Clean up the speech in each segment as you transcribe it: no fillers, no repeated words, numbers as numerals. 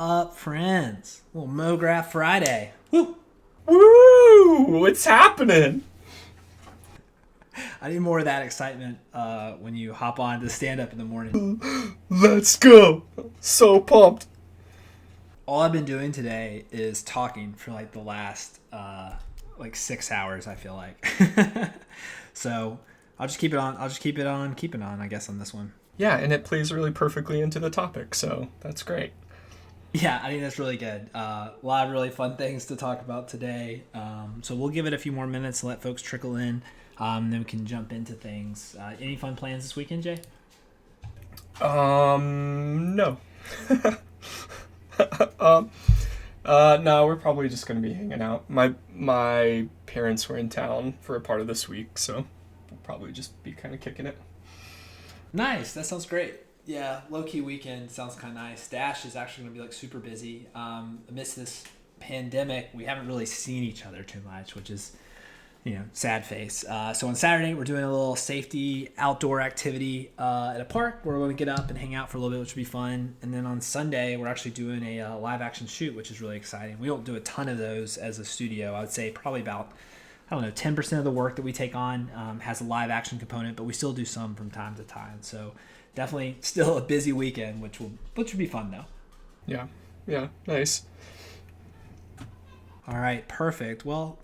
up, friends? Little Mograph Friday. Woo! Woo! What's happening? I need more of that excitement when you hop on to stand up in the morning. Let's go. So pumped. All I've been doing today is talking for like the last 6 hours, I feel like. So I'll just keep it on. Keep it on, I guess, on this one. Yeah, and it plays really perfectly into the topic, so that's great. Yeah, I think that's really good. A lot of really fun things to talk about today. So we'll give it a few more minutes to let folks trickle in. Then we can jump into things. Any fun plans this weekend, Jay? No. No, we're probably just gonna be hanging out. My parents were in town for a part of this week, so we'll probably just be kind of kicking it. Nice. That sounds great. Yeah, low-key weekend sounds kind of nice. Dash is actually going to be like super busy. Amidst this pandemic, we haven't really seen each other too much, which is, sad face. So on Saturday, we're doing a little safety outdoor activity at a park where we're going to get up and hang out for a little bit, which will be fun. And then on Sunday, we're actually doing a live action shoot, which is really exciting. We don't do a ton of those as a studio. I would say probably about 10% of the work that we take on has a live action component, but we still do some from time to time. So definitely still a busy weekend, which will be fun though. Yeah, nice. All right, perfect. Well,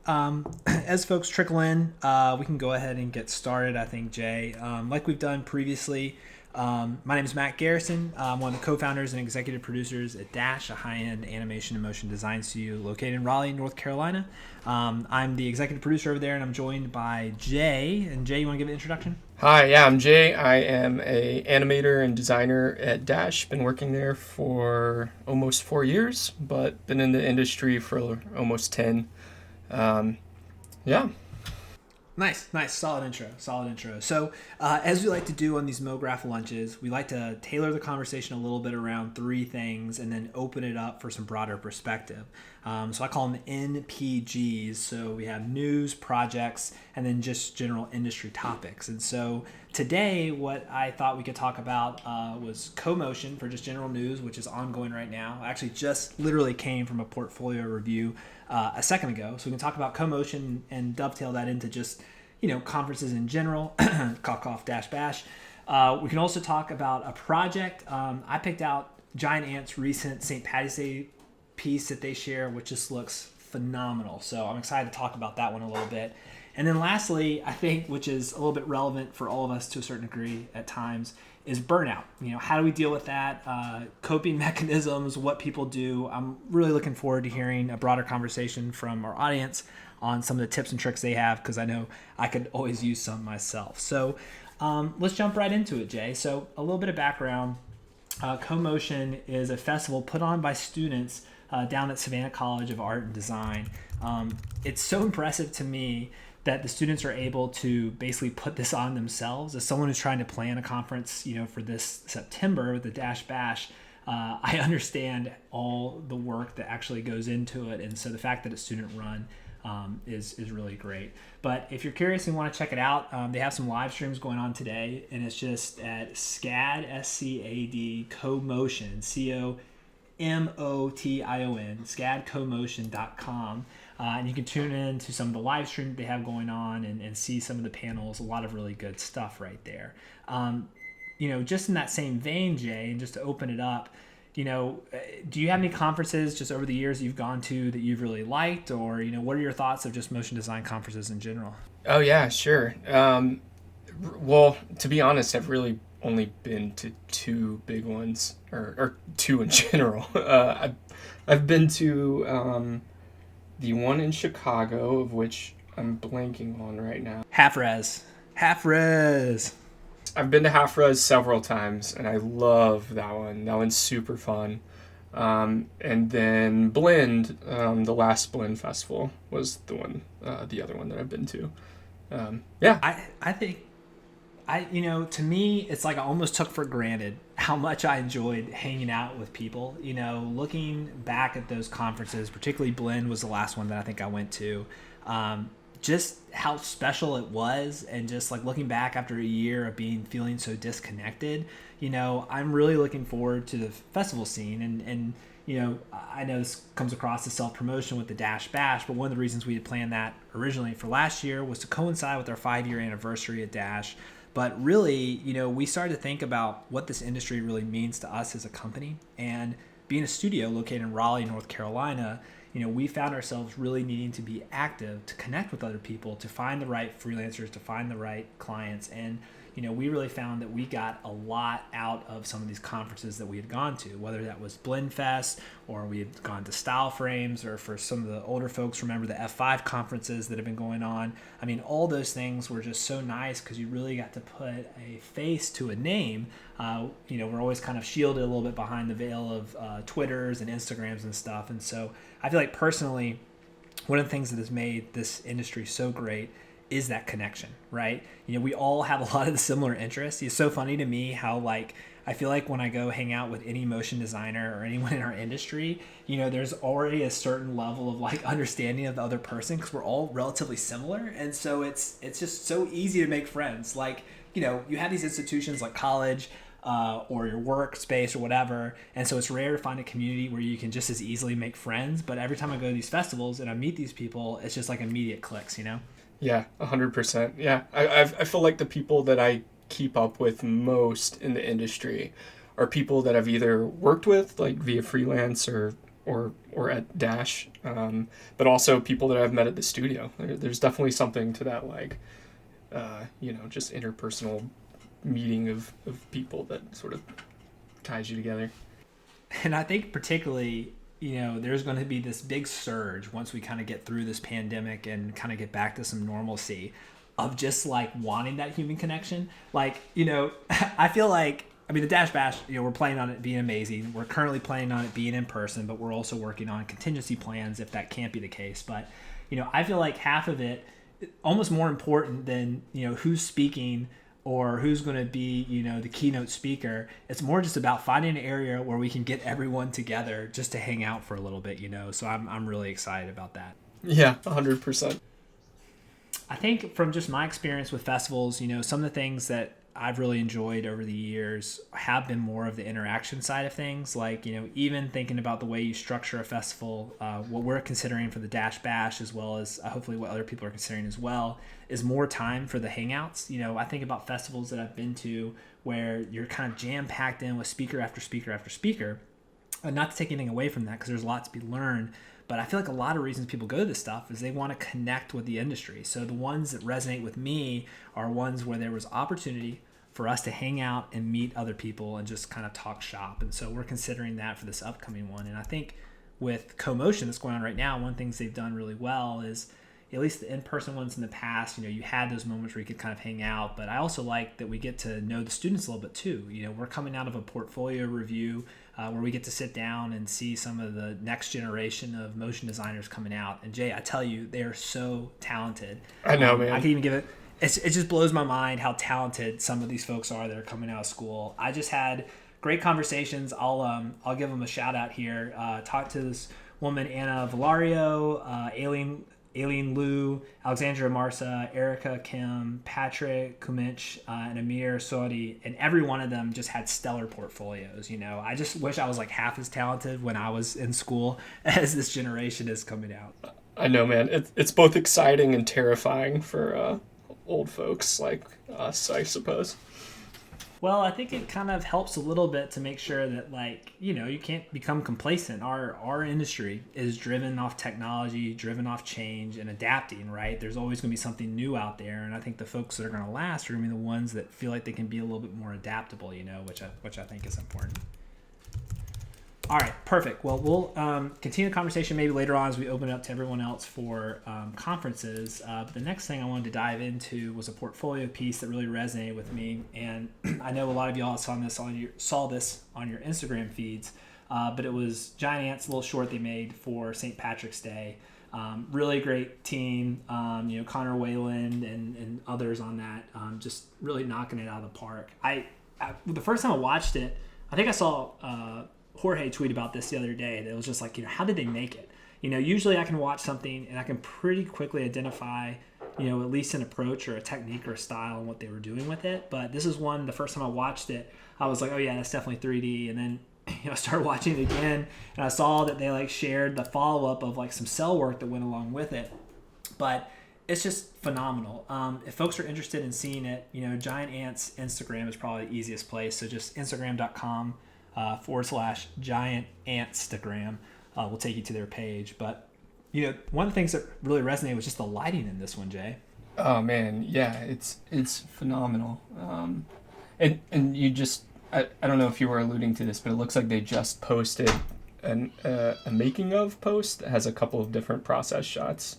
as folks trickle in, we can go ahead and get started, I think, Jay. Like we've done previously, my name is Matt Garrison. I'm one of the co-founders and executive producers at Dash, a high-end animation and motion design studio located in Raleigh, North Carolina. I'm the executive producer over there, and I'm joined by Jay. And Jay, you want to give an introduction? Hi, yeah, I'm Jay. I am a animator and designer at Dash. Been working there for almost 4 years, but been in the industry for almost 10. Yeah. Nice. Solid intro. So as we like to do on these Mograph lunches, we like to tailor the conversation a little bit around three things and then open it up for some broader perspective. So I call them NPGs. So we have news, projects, and then just general industry topics. And so today what I thought we could talk about was co-motion for just general news, which is ongoing right now. I actually just literally came from a portfolio review a second ago. So we can talk about co-motion and dovetail that into just, conferences in general, cough, dash, bash. We can also talk about a project. I picked out Giant Ant's recent St. Patty's Day piece that they share, which just looks phenomenal. So I'm excited to talk about that one a little bit. And then lastly, I think, which is a little bit relevant for all of us to a certain degree at times, is burnout. How do we deal with that? Coping mechanisms, what people do. I'm really looking forward to hearing a broader conversation from our audience on some of the tips and tricks they have, because I know I could always use some myself. So let's jump right into it, Jay. So a little bit of background. Co-motion is a festival put on by students down at Savannah College of Art and Design. It's so impressive to me that the students are able to basically put this on themselves. As someone who's trying to plan a conference, for this September with the Dash Bash, I understand all the work that actually goes into it. And so the fact that it's student run is really great. But if you're curious and want to check it out, they have some live streams going on today, and it's just at SCAD, SCAD, CoMotion, CoMotion, scadcomotion.com. And you can tune in to some of the live stream that they have going on and see some of the panels. A lot of really good stuff right there. Just in that same vein, Jay, and just to open it up, do you have any conferences just over the years you've gone to that you've really liked, or, what are your thoughts of just motion design conferences in general? Oh, yeah, sure. Well, to be honest, I've really only been to two big ones, or two in general. I've been to the one in Chicago, of which I'm blanking on right now. Half res. I've been to Half Res several times, and I love that one. That one's super fun. And then Blend, the last Blend festival was the other one that I've been to. Yeah. I think, to me, it's like I almost took for granted how much I enjoyed hanging out with people. Looking back at those conferences, particularly Blend was the last one that I think I went to. Just how special it was, and just like looking back after a year of feeling so disconnected, I'm really looking forward to the festival scene, and I know this comes across as self-promotion with the Dash Bash, but one of the reasons we had planned that originally for last year was to coincide with our 5-year anniversary at Dash. But really, we started to think about what this industry really means to us as a company. And being a studio located in Raleigh, North Carolina, we found ourselves really needing to be active, to connect with other people, to find the right freelancers, to find the right clients. And we really found that we got a lot out of some of these conferences that we had gone to, whether that was Blend Fest or we had gone to Style Frames, or for some of the older folks, remember the F5 conferences that have been going on. I mean, all those things were just so nice because you really got to put a face to a name. We're always kind of shielded a little bit behind the veil of Twitters and Instagrams and stuff. And so I feel like personally, one of the things that has made this industry so great is that connection, right? We all have a lot of the similar interests. It's so funny to me how I feel like when I go hang out with any motion designer or anyone in our industry, there's already a certain level of understanding of the other person because we're all relatively similar. And so it's just so easy to make friends. You have these institutions like college, or your workspace or whatever. And so it's rare to find a community where you can just as easily make friends. But every time I go to these festivals and I meet these people, it's just like immediate clicks, Yeah, 100%. Yeah, I feel like the people that I keep up with most in the industry are people that I've either worked with, like via freelance or at Dash, but also people that I've met at the studio. There's definitely something to that, just interpersonal meeting of people that sort of ties you together. And I think particularly, there's going to be this big surge once we kind of get through this pandemic and kind of get back to some normalcy of just wanting that human connection. I feel the Dash Bash, we're planning on it being amazing. We're currently planning on it being in person, but we're also working on contingency plans if that can't be the case. But, I feel like half of it, almost more important than, who's speaking or who's going to be, the keynote speaker. It's more just about finding an area where we can get everyone together just to hang out for a little bit, So I'm really excited about that. Yeah, 100%. I think from just my experience with festivals, some of the things that I've really enjoyed over the years have been more of the interaction side of things. Even thinking about the way you structure a festival, what we're considering for the Dash Bash, as well as hopefully what other people are considering as well, is more time for the hangouts. I think about festivals that I've been to where you're kind of jam-packed in with speaker after speaker after speaker. And not to take anything away from that, because there's a lot to be learned. But I feel like a lot of reasons people go to this stuff is they want to connect with the industry. So the ones that resonate with me are ones where there was opportunity for us to hang out and meet other people and just kind of talk shop. And so we're considering that for this upcoming one. And I think with CoMotion that's going on right now, one of the things they've done really well is, at least the in-person ones in the past, you had those moments where you could kind of hang out. But I also like that we get to know the students a little bit too. We're coming out of a portfolio review where we get to sit down and see some of the next generation of motion designers coming out. And Jay, I tell you, they are so talented. I know, man. I can even give it. It just blows my mind how talented some of these folks are that are coming out of school. I just had great conversations. I'll give them a shout out here. Talked to this woman, Anna Valario, Aileen Liu, Alexandra Marsa, Erica Kim, Patrick Kumich, and Amir Saudi, and every one of them just had stellar portfolios. I just wish I was half as talented when I was in school as this generation is coming out. I know, man. It's both exciting and terrifying for old folks like us, I suppose. Well, I think it kind of helps a little bit to make sure that you can't become complacent. Our industry is driven off technology, driven off change and adapting, right? There's always going to be something new out there. And I think the folks that are going to last are going to be the ones that feel like they can be a little bit more adaptable, which I think is important. All right, perfect. Well, we'll continue the conversation maybe later on as we open it up to everyone else for conferences. But the next thing I wanted to dive into was a portfolio piece that really resonated with me. And I know a lot of y'all saw this on your Instagram feeds, but it was Giant Ants, a little short they made for St. Patrick's Day. Really great team, Connor Wayland and others on that, just really knocking it out of the park. The first time I watched it, I think I saw Jorge tweet about this the other day. That it was just how did they make it? Usually I can watch something and I can pretty quickly identify, at least an approach or a technique or a style and what they were doing with it. But this is one, the first time I watched it, I was like, oh yeah, that's definitely 3D. And then I started watching it again, and I saw that they like shared the follow up of like some cell work that went along with it. But it's just phenomenal. If folks are interested in seeing it, Giant Ant's Instagram is probably the easiest place. So just Instagram.com /Giant Antstagram will take you to their page. But one of the things that really resonated was just the lighting in this one, Jay. Oh man, yeah, it's phenomenal. And you just I don't know if you were alluding to this, but it looks like they just posted a making of post that has a couple of different process shots.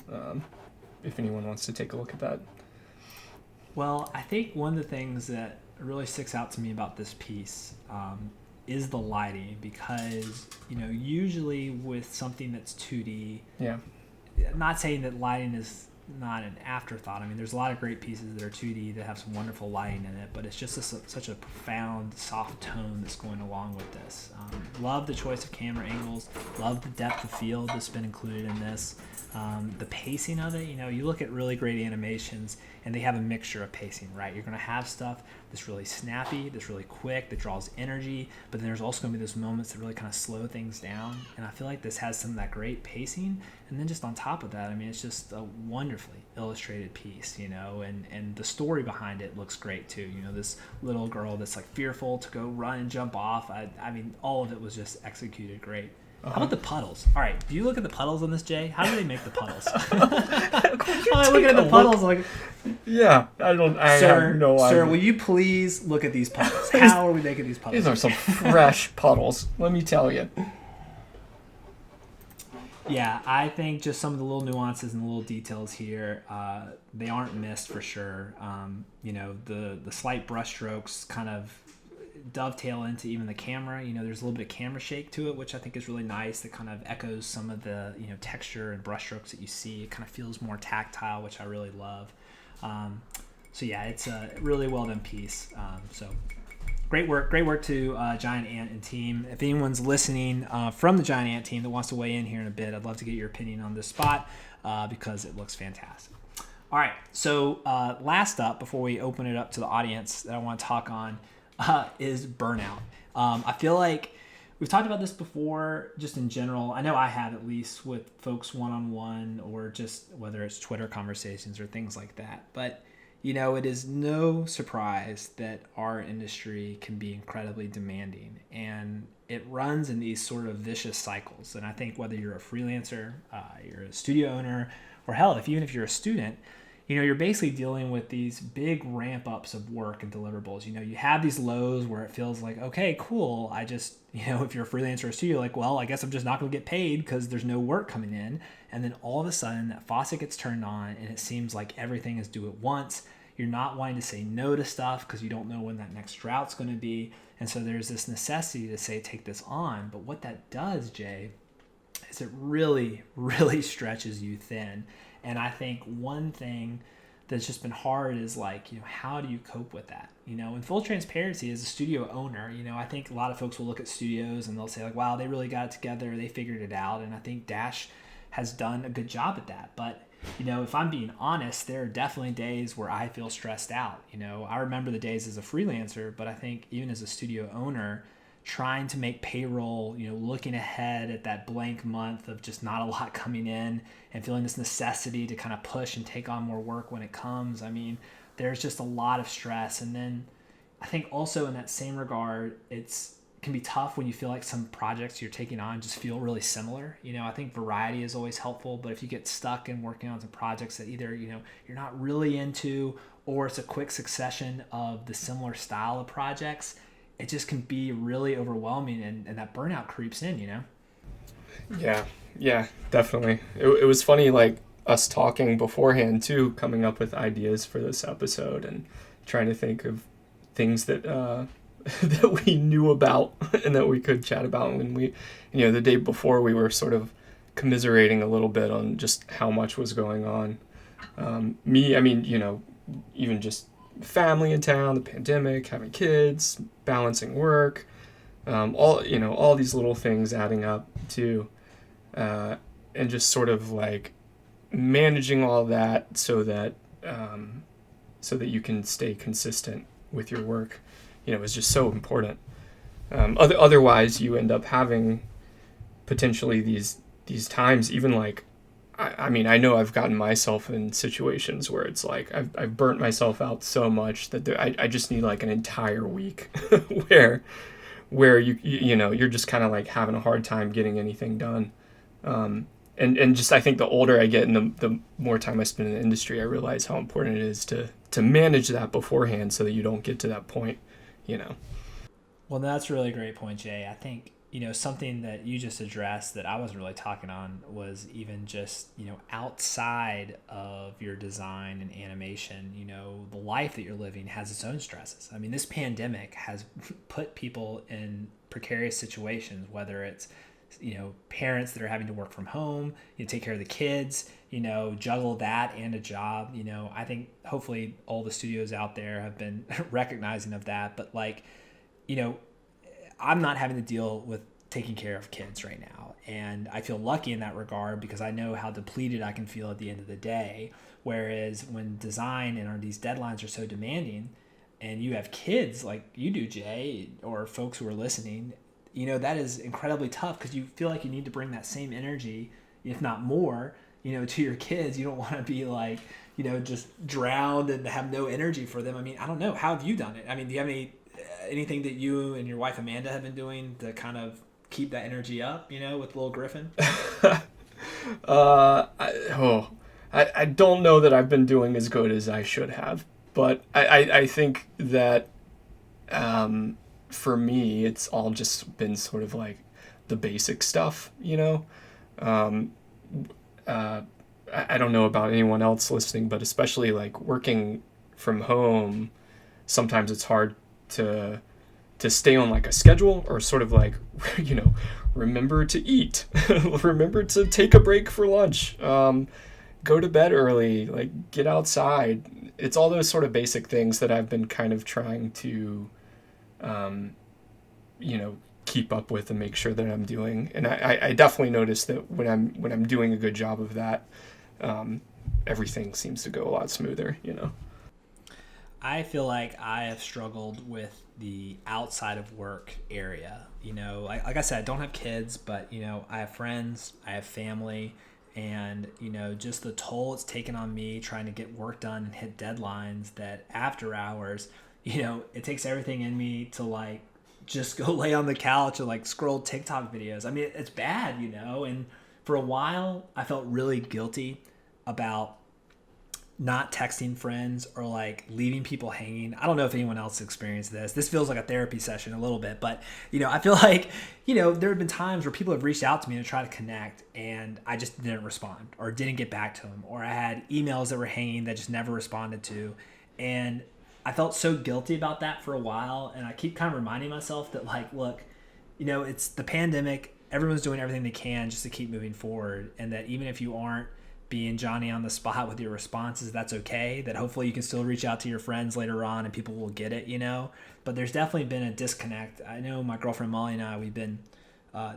If anyone wants to take a look at that. Well, I think one of the things that really sticks out to me about this piece is the lighting, because usually with something that's 2D, yeah, not saying that lighting is not an afterthought. I mean, there's a lot of great pieces that are 2D that have some wonderful lighting in it, but it's just such a profound, soft tone that's going along with this. Love the choice of camera angles. Love the depth of field that's been included in this. The pacing of it, you look at really great animations and they have a mixture of pacing, right? You're going to have stuff that's really snappy, that's really quick, that draws energy, but then there's also going to be those moments that really kind of slow things down. And I feel like this has some of that great pacing. And then just on top of that, I mean, it's just a wonderfully illustrated piece, and the story behind it looks great too. This little girl that's like fearful to go run and jump off. I mean, all of it was just executed great. How about the puddles? All right, do you look at the puddles on this, Jay? How do they make the puddles? I'm looking at the puddles like... Yeah, I have no idea. Sir, will you please look at these puddles? How are we making these puddles? These are some fresh puddles, let me tell you. Yeah, I think just some of the little nuances and the little details here, they aren't missed for sure. The slight brush strokes kind of dovetail into even the camera. There's a little bit of camera shake to it, which I think is really nice. That kind of echoes some of the texture and brush strokes that you see. It kind of feels more tactile, which I really love. So yeah, it's a really well done piece. So great work to Giant Ant and team. If anyone's listening from the Giant Ant team that wants to weigh in here in a bit, I'd love to get your opinion on this spot because it looks fantastic. All right, so last up, before we open it up to the audience that I want to talk on, is burnout. I feel like we've talked about this before, just in general. I know I have, at least with folks one-on-one, or just whether it's Twitter conversations or things like that. But, it is no surprise that our industry can be incredibly demanding, and it runs in these sort of vicious cycles. And I think whether you're a freelancer, you're a studio owner, or hell, even if you're a student, you're basically dealing with these big ramp ups of work and deliverables. You have these lows where it feels like, okay, cool. I just, if you're a freelancer or a studio, like, well, I guess I'm just not going to get paid because there's no work coming in. And then all of a sudden that faucet gets turned on and it seems like everything is due at once. You're not wanting to say no to stuff because you don't know when that next drought's going to be. And so there's this necessity to say, take this on. But what that does, Jay, is it really, really stretches you thin. And I think one thing that's just been hard is like, how do you cope with that? In full transparency, as a studio owner, I think a lot of folks will look at studios and they'll say like, wow, they really got it together. They figured it out. And I think Dash has done a good job at that. But, if I'm being honest, there are definitely days where I feel stressed out. I remember the days as a freelancer, but I think even as a studio owner, trying to make payroll, looking ahead at that blank month of just not a lot coming in and feeling this necessity to kind of push and take on more work when it comes. I mean, there's just a lot of stress. And then I think also in that same regard, it can be tough when you feel like some projects you're taking on just feel really similar. I think variety is always helpful, but if you get stuck in working on some projects that either, you're not really into, or it's a quick succession of the similar style of projects, it just can be really overwhelming, and that burnout creeps in, Yeah, definitely. It was funny, like, us talking beforehand, too, coming up with ideas for this episode and trying to think of things that that we knew about and that we could chat about. When we, the day before, we were sort of commiserating a little bit on just how much was going on. Even just family in town, the pandemic, having kids, balancing work, all these little things adding up to, and just sort of like managing all that so that you can stay consistent with your work, is just so important. Otherwise, you end up having potentially these times, even like, I mean, I know I've gotten myself in situations where it's like I've burnt myself out so much that I just need like an entire week where you know, you're just kind of like having a hard time getting anything done. And just I think the older I get and the more time I spend in the industry, I realize how important it is to manage that beforehand so that you don't get to that point, you know. Well, that's a really great point, Jay. I think, something that you just addressed that I wasn't really talking on was even just, outside of your design and animation, the life that you're living has its own stresses. I mean, this pandemic has put people in precarious situations, whether it's, parents that are having to work from home, take care of the kids, juggle that and a job. I think hopefully all the studios out there have been recognizing of that, but like, you know, I'm not having to deal with taking care of kids right now. And I feel lucky in that regard because I know how depleted I can feel at the end of the day. Whereas when design and these deadlines are so demanding and you have kids like you do, Jay, or folks who are listening, that is incredibly tough because you feel like you need to bring that same energy, if not more, to your kids. You don't want to be like, just drowned and have no energy for them. I mean, I don't know. How have you done it? I mean, do you have anything that you and your wife Amanda have been doing to kind of keep that energy up, with little Griffin? I don't know that I've been doing as good as I should have, but I think that for me, it's all just been sort of like the basic stuff, Um, I don't know about anyone else listening, but especially like working from home, sometimes it's hard to stay on like a schedule or sort of like, remember to eat, remember to take a break for lunch, go to bed early, like get outside. It's all those sort of basic things that I've been kind of trying to, keep up with and make sure that I'm doing. And I definitely notice that when I'm doing a good job of that, everything seems to go a lot smoother. I feel like I have struggled with the outside of work area. Like I said, I don't have kids, but, I have friends, I have family, and, just the toll it's taken on me trying to get work done and hit deadlines that after hours, it takes everything in me to like just go lay on the couch and like scroll TikTok videos. I mean, it's bad, and for a while I felt really guilty about not texting friends or like leaving people hanging. I don't know if anyone else experienced this. This feels like a therapy session a little bit, but I feel like, there have been times where people have reached out to me to try to connect and I just didn't respond or didn't get back to them, or I had emails that were hanging that just never responded to. And I felt so guilty about that for a while. And I keep kind of reminding myself that like, look, it's the pandemic. Everyone's doing everything they can just to keep moving forward. And that even if you aren't being Johnny on the spot with your responses, that's okay. That hopefully you can still reach out to your friends later on and people will get it, But there's definitely been a disconnect. I know my girlfriend Molly and I, we've been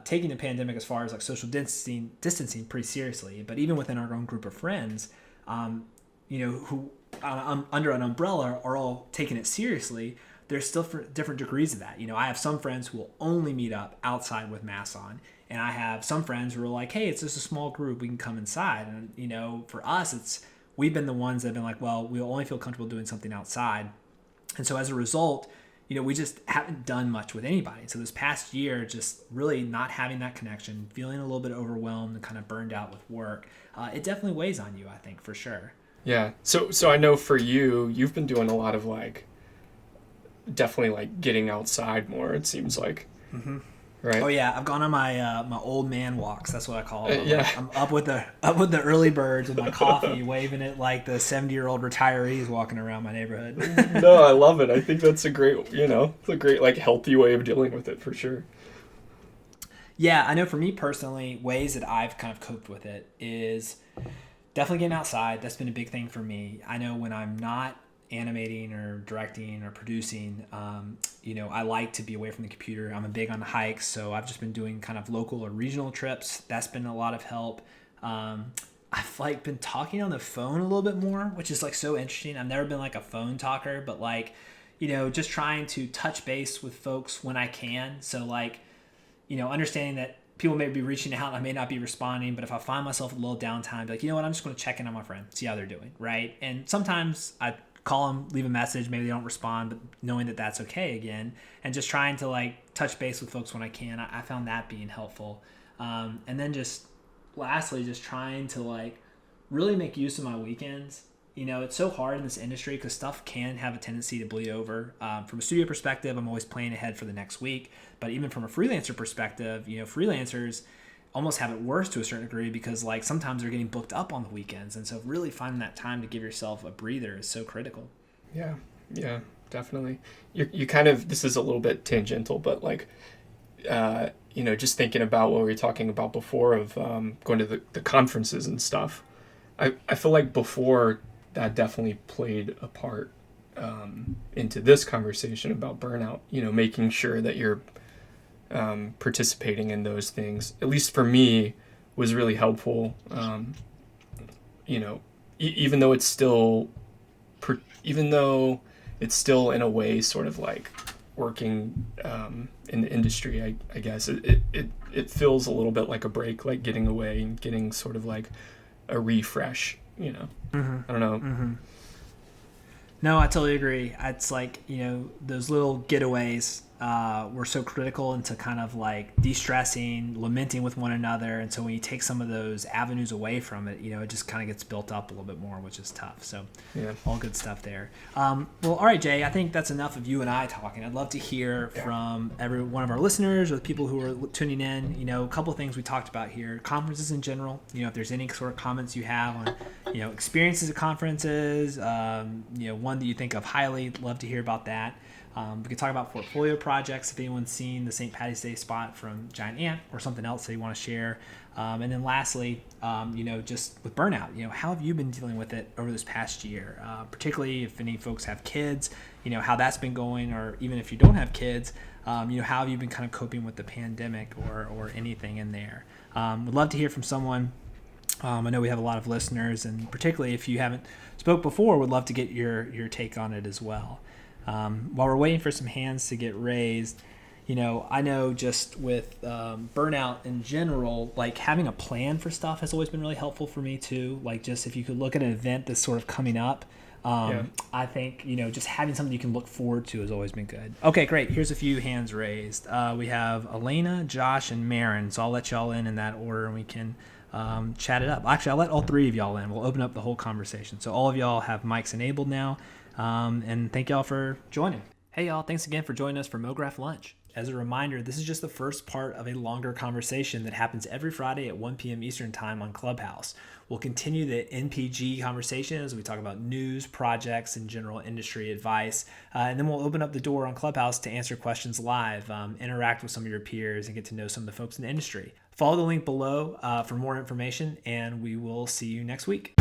taking the pandemic as far as like social distancing pretty seriously. But even within our own group of friends, who under an umbrella are all taking it seriously, there's still different degrees of that. I have some friends who will only meet up outside with masks on. And I have some friends who are like, hey, it's just a small group, we can come inside. And, for us, we've been the ones that have been like, well, we'll only feel comfortable doing something outside. And so as a result, we just haven't done much with anybody. So this past year, just really not having that connection, feeling a little bit overwhelmed and kind of burned out with work, it definitely weighs on you, I think, for sure. Yeah. So I know for you've been doing a lot of like, definitely like getting outside more, it seems like. Mm-hmm. Right. Oh yeah, I've gone on my my old man walks. That's what I call them. Yeah. I'm up with the early birds with my coffee, waving it like the 70-year-old retirees walking around my neighborhood. No, I love it. I think that's a great, it's a great like healthy way of dealing with it for sure. Yeah, I know for me personally, ways that I've kind of coped with it is definitely getting outside. That's been a big thing for me. I know when I'm not animating or directing or producing, I like to be away from the computer. I'm a big on hikes, so I've just been doing kind of local or regional trips. That's been a lot of help. I've like been talking on the phone a little bit more, which is like so interesting. I've never been like a phone talker, but like, just trying to touch base with folks when I can. So like, understanding that people may be reaching out, I may not be responding, but if I find myself a little downtime, be like, you know what, I'm just going to check in on my friend, see how they're doing, right? And sometimes I call them, leave a message, maybe they don't respond, but knowing that that's okay again, and just trying to like touch base with folks when I can, I found that being helpful. And then just lastly, just trying to like really make use of my weekends. It's so hard in this industry because stuff can have a tendency to bleed over. From a studio perspective, I'm always planning ahead for the next week. But even from a freelancer perspective, freelancers almost have it worse to a certain degree because like sometimes they're getting booked up on the weekends. And so really finding that time to give yourself a breather is so critical. Yeah, definitely. You kind of, this is a little bit tangential, but like, just thinking about what we were talking about before of going to the conferences and stuff. I feel like before that definitely played a part into this conversation about burnout, making sure that you're participating in those things, at least for me, was really helpful. Even though it's still in a way sort of like working in the industry, I guess it feels a little bit like a break, like getting away and getting sort of like a refresh, Mm-hmm. I don't know. Mm-hmm. No, I totally agree. It's like, those little getaways were so critical into kind of like de-stressing, lamenting with one another. And so when you take some of those avenues away from it, it just kind of gets built up a little bit more, which is tough. So yeah, all good stuff there. Well, all right, Jay, I think that's enough of you and I talking. I'd love to hear from every one of our listeners or the people who are tuning in. A couple of things we talked about here, conferences in general. If there's any sort of comments you have on, experiences at conferences, one that you think of highly, love to hear about that. We could talk about portfolio projects if anyone's seen the St. Patty's Day spot from Giant Ant or something else that you want to share. And then lastly, just with burnout, how have you been dealing with it over this past year? Particularly if any folks have kids, how that's been going, or even if you don't have kids, how have you been kind of coping with the pandemic or anything in there? Would love to hear from someone. I know we have a lot of listeners, and particularly if you haven't spoke before, would love to get your take on it as well. While we're waiting for some hands to get raised, I know just with burnout in general, like having a plan for stuff has always been really helpful for me too. Like just if you could look at an event that's sort of coming up, I think, just having something you can look forward to has always been good. Okay, great. Here's a few hands raised. We have Elena, Josh, and Marin. So I'll let y'all in that order and we can chat it up. Actually, I'll let all three of y'all in. We'll open up the whole conversation. So all of y'all have mics enabled now. And thank y'all for joining. Hey y'all, thanks again for joining us for Mograph Lunch. As a reminder, this is just the first part of a longer conversation that happens every Friday at 1 p.m. Eastern Time on Clubhouse. We'll continue the NPG conversation as we talk about news, projects, and general industry advice. And then we'll open up the door on Clubhouse to answer questions live, interact with some of your peers, and get to know some of the folks in the industry. Follow the link below for more information, and we will see you next week.